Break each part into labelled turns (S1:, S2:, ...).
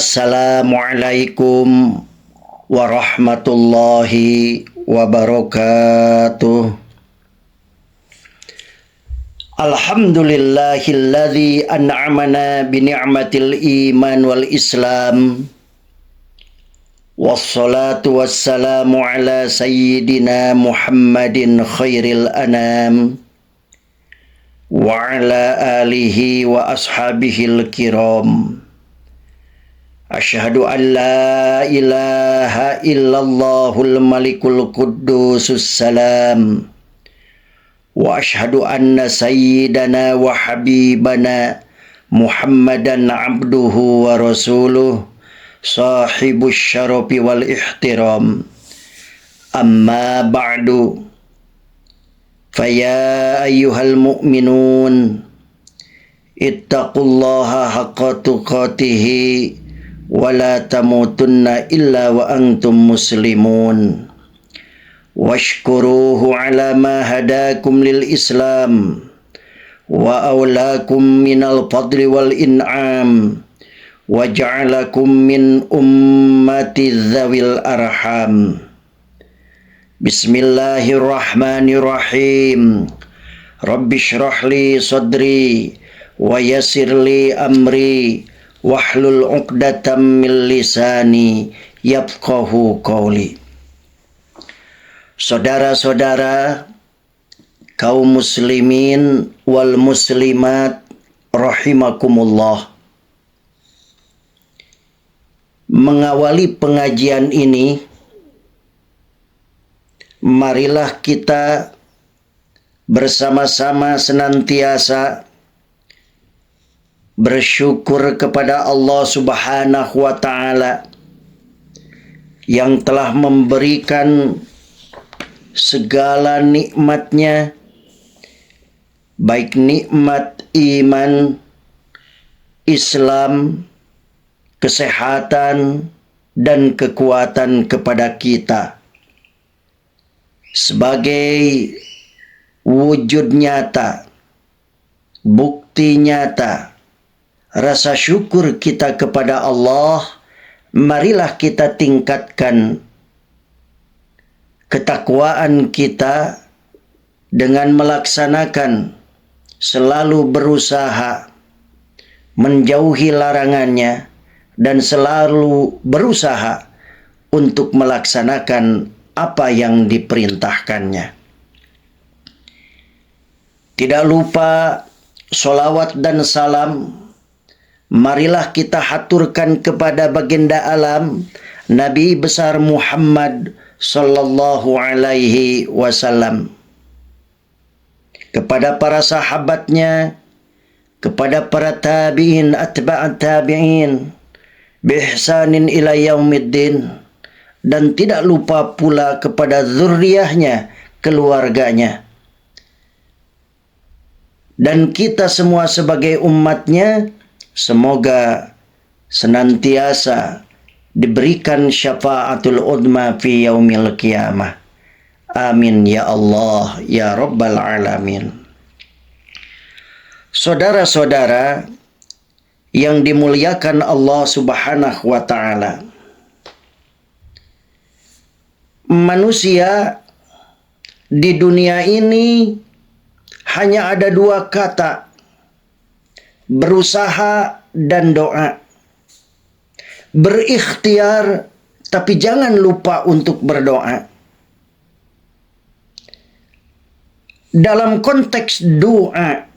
S1: Assalamualaikum warahmatullahi wabarakatuh. Alhamdulillahilladzi an'amana bi ni'matil iman wal islam. Wassalatu wassalamu ala sayyidina Muhammadin khairil anam wa ala alihi wa ashabihil kiram. Asyhadu an la ilaha illallahul malikul quddusus salam. Wa asyhadu anna sayyidana wa habibana Muhammadan abduhu wa rasuluh sahibus syarafi wal ihtiram. Amma ba'du. Faya ayyuhal mu'minun ittaqullaha haqqa tuqatihi wala tamutunna illa wa antum muslimun washkuruhu ala ma hadakum lil islam wa awlakum minal fadli wal in'am wa ja'alakum min ummati dzawil arham. Bismillahirrahmanirrahim. Rabbi shrah li sadri wa yassir li amri wahlul 'uqdatam min lisani yafqahu qawli. Saudara-saudara kaum muslimin wal muslimat rahimakumullah. Mengawali pengajian ini, marilah kita bersama-sama senantiasa bersyukur kepada Allah Subhanahu wa Ta'ala yang telah memberikan segala nikmatnya, baik nikmat iman, Islam, kesehatan, dan kekuatan kepada kita sebagai wujud nyata, bukti nyata rasa syukur kita kepada Allah. Marilah kita tingkatkan ketakwaan kita dengan melaksanakan, selalu berusaha menjauhi larangannya dan selalu berusaha untuk melaksanakan apa yang diperintahkannya. Tidak lupa sholawat dan salam marilah kita haturkan kepada baginda alam Nabi besar Muhammad sallallahu alaihi wasallam, kepada para sahabatnya, kepada para tabi'in, atba'at tabi'in bihsanin ila yaumiddin, dan tidak lupa pula kepada zurriyahnya, keluarganya, dan kita semua sebagai umatnya. Semoga senantiasa diberikan syafaatul udma fi yaumil qiyamah. Amin ya Allah ya Rabbal alamin. Saudara-saudara yang dimuliakan Allah Subhanahu wa Ta'ala, manusia di dunia ini hanya ada dua kata: berusaha dan doa. Berikhtiar, tapi jangan lupa untuk berdoa. Dalam konteks doa,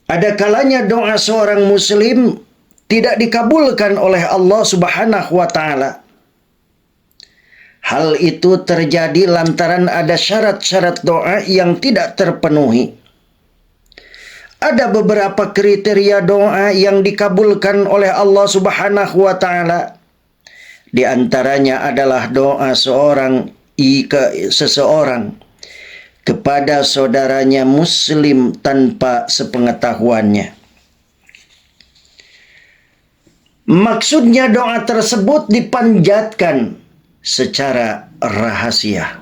S1: ada kalanya doa seorang muslim tidak dikabulkan oleh Allah Subhanahu wa Ta'ala. Hal itu terjadi lantaran ada syarat-syarat doa yang tidak terpenuhi. Ada beberapa kriteria doa yang dikabulkan oleh Allah Subhanahu wa Ta'ala. Di antaranya adalah doa seseorang kepada saudaranya muslim tanpa sepengetahuannya. Maksudnya doa tersebut dipanjatkan secara rahasia.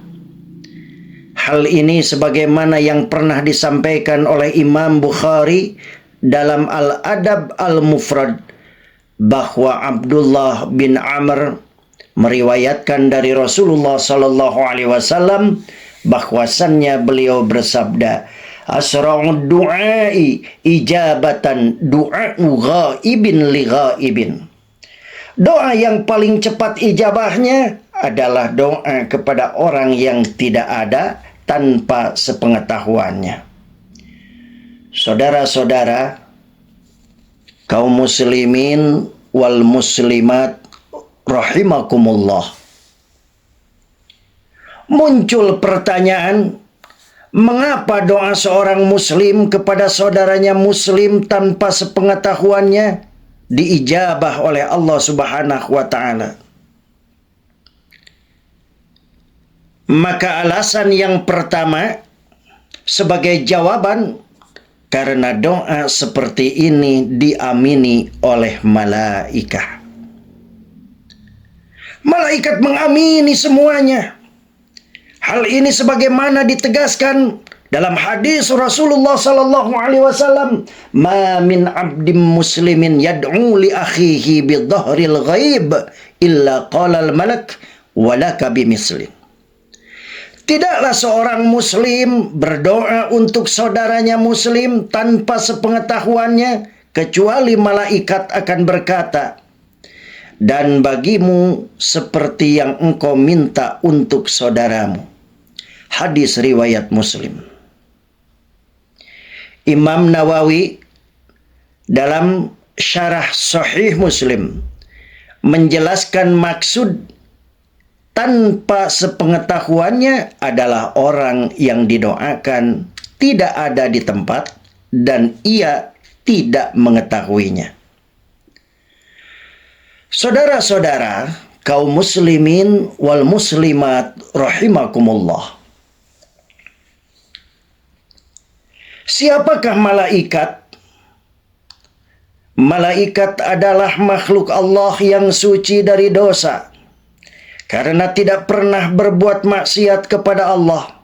S1: Hal ini sebagaimana yang pernah disampaikan oleh Imam Bukhari dalam Al-Adab Al-Mufrad bahwa Abdullah bin Amr meriwayatkan dari Rasulullah sallallahu alaihi wasallam bahwasannya beliau bersabda, asra'ud du'ai ijabatan du'a'u ghaibin li ghaibin. Doa yang paling cepat ijabahnya adalah doa kepada orang yang tidak ada tanpa sepengetahuannya. Saudara-saudara, kaum muslimin wal muslimat rahimakumullah. Muncul pertanyaan, mengapa doa seorang muslim kepada saudaranya muslim tanpa sepengetahuannya diijabah oleh Allah Subhanahu wa taala? Maka alasan yang pertama sebagai jawaban, karena doa seperti ini diamini oleh malaikat. Malaikat mengamini semuanya. Hal ini sebagaimana ditegaskan dalam hadis Rasulullah sallallahu alaihi wasallam, "Ma min 'abdin muslimin yad'u li akhihi bi dhahril ghaib illa qala al-malak wa laka bimislin." Tidaklah seorang muslim berdoa untuk saudaranya muslim tanpa sepengetahuannya, kecuali malaikat akan berkata, dan bagimu seperti yang engkau minta untuk saudaramu. Hadis riwayat Muslim. Imam Nawawi dalam syarah Sahih Muslim menjelaskan maksud tanpa sepengetahuannya adalah orang yang didoakan tidak ada di tempat dan ia tidak mengetahuinya. Saudara-saudara, kaum muslimin wal muslimat rahimakumullah. Siapakah malaikat? Malaikat adalah makhluk Allah yang suci dari dosa, karena tidak pernah berbuat maksiat kepada Allah.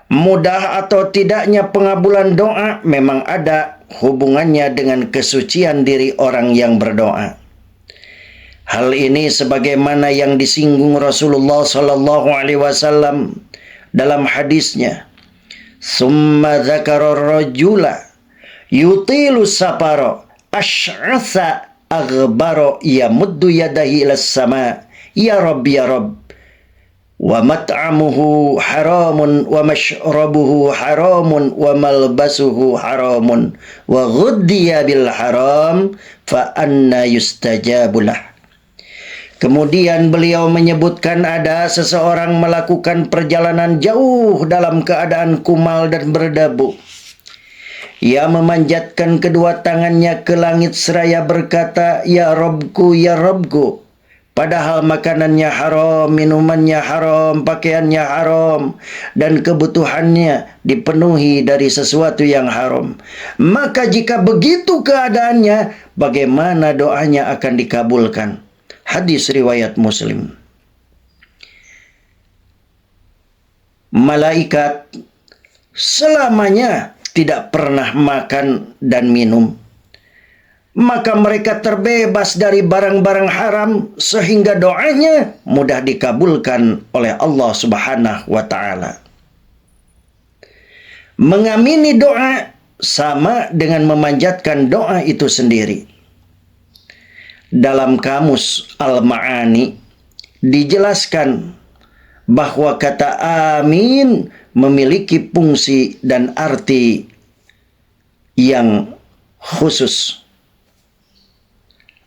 S1: Mudah atau tidaknya pengabulan doa memang ada hubungannya dengan kesucian diri orang yang berdoa. Hal ini sebagaimana yang disinggung Rasulullah sallallahu alaihi wasallam dalam hadisnya, "Summa dzakara ar-rajula yutilu safara asy'atha aghbara yamuddu yadahi ila sama, ya Rabb ya Rabb, wa mat'amuhu haramun wa mashrabuhu haramun wa malbasuhu haramun wa ghuddiya bil haram fa anna yustajabu lah." Kemudian beliau menyebutkan ada seseorang melakukan perjalanan jauh dalam keadaan kumal dan berdebu. Ia memanjatkan kedua tangannya ke langit seraya berkata, "Ya Robku, ya Robku." Padahal makanannya haram, minumannya haram, pakaiannya haram, dan kebutuhannya dipenuhi dari sesuatu yang haram. Maka jika begitu keadaannya, bagaimana doanya akan dikabulkan? Hadis riwayat Muslim. Malaikat selamanya tidak pernah makan dan minum, maka mereka terbebas dari barang-barang haram sehingga doanya mudah dikabulkan oleh Allah Subhanahu wa taala. Mengamini doa sama dengan memanjatkan doa itu sendiri. Dalam kamus Al-Ma'ani dijelaskan bahwa kata amin memiliki fungsi dan arti yang khusus.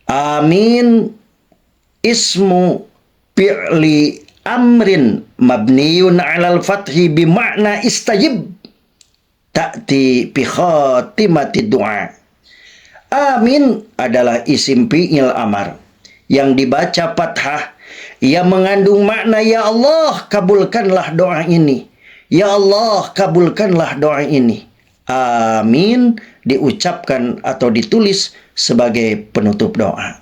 S1: Amin ismu fi'li amrin mabniun 'alal fathi bima'na istajib ta'ti bi khatimati du'a. Amin adalah isim fi'il amar yang dibaca fathah, yang mengandung makna ya Allah kabulkanlah doa ini, ya Allah kabulkanlah doa ini. Amin diucapkan atau ditulis sebagai penutup doa.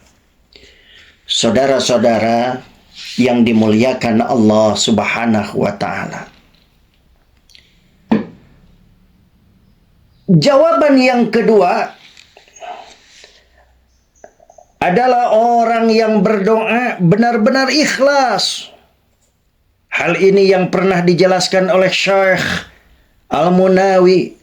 S1: Saudara-saudara yang dimuliakan Allah Subhanahu wa taala, jawaban yang kedua adalah orang yang berdoa benar-benar ikhlas. Hal ini yang pernah dijelaskan oleh Syekh Al-Munawi.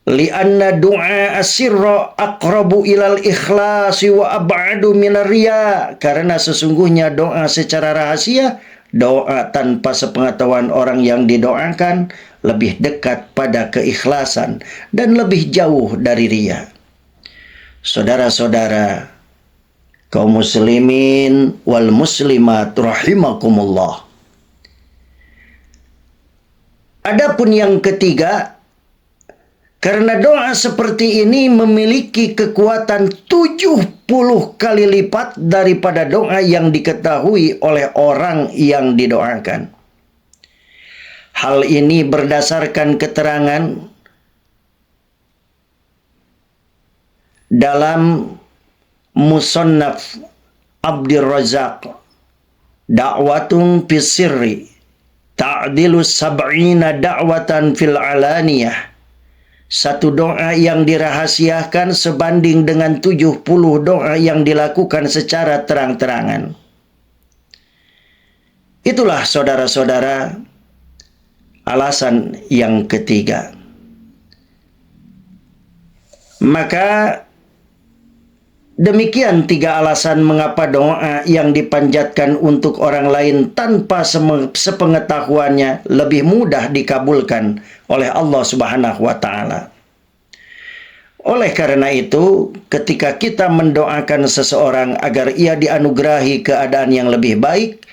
S1: Lianna du'a asirra aqrabu ilal ikhlasi wa ab'adu minar riya. Karena sesungguhnya doa secara rahasia, doa tanpa sepengetahuan orang yang didoakan, lebih dekat pada keikhlasan dan lebih jauh dari riya. Saudara-saudara, kaum muslimin wal muslimat rahimakumullah. Adapun yang ketiga, karena doa seperti ini memiliki kekuatan 70 kali lipat daripada doa yang diketahui oleh orang yang didoakan. Hal ini berdasarkan keterangan dalam Musannaf Abdur Razzaq, Da'watun fis sirri ta'dilu sab'ina da'watan fil alaniyah. Satu doa yang dirahasiakan sebanding dengan 70 doa yang dilakukan secara terang-terangan. Itulah saudara-saudara alasan yang ketiga. Maka demikian 3 alasan mengapa doa yang dipanjatkan untuk orang lain tanpa sepengetahuannya lebih mudah dikabulkan oleh Allah Subhanahu wa taala. Oleh karena itu, ketika kita mendoakan seseorang agar ia dianugerahi keadaan yang lebih baik,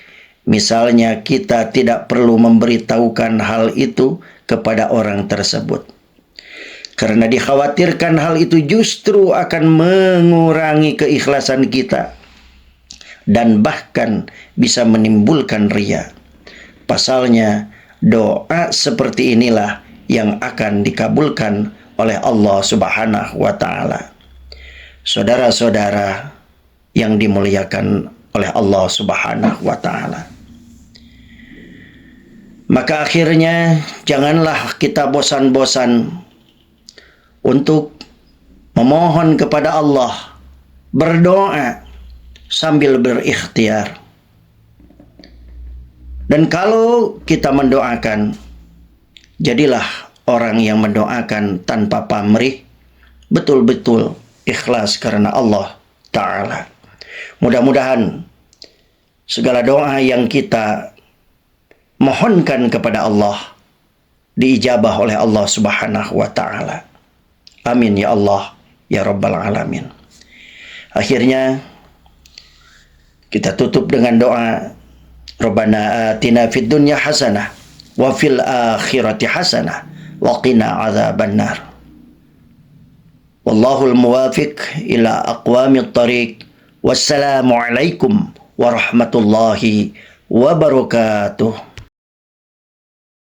S1: misalnya kita tidak perlu memberitahukan hal itu kepada orang tersebut. Karena dikhawatirkan hal itu justru akan mengurangi keikhlasan kita dan bahkan bisa menimbulkan riya. Pasalnya, doa seperti inilah yang akan dikabulkan oleh Allah Subhanahu wa taala. Saudara-saudara yang dimuliakan oleh Allah Subhanahu wa taala. Maka akhirnya janganlah kita bosan-bosan untuk memohon kepada Allah, berdoa sambil berikhtiar. Dan kalau kita mendoakan, jadilah orang yang mendoakan tanpa pamrih, betul-betul ikhlas karena Allah Ta'ala. Mudah-mudahan segala doa yang kita mohonkan kepada Allah diijabah oleh Allah Subhanahu wa Ta'ala. Amin ya Allah ya Rabbal Alamin. Akhirnya kita tutup dengan doa, Rabbana atina fid dunya hasanah wa fil akhirati hasanah wa qina adzabannar. Wallahul muwafiq ila aqwamit thariq. Wassalamu alaikum warahmatullahi wabarakatuh.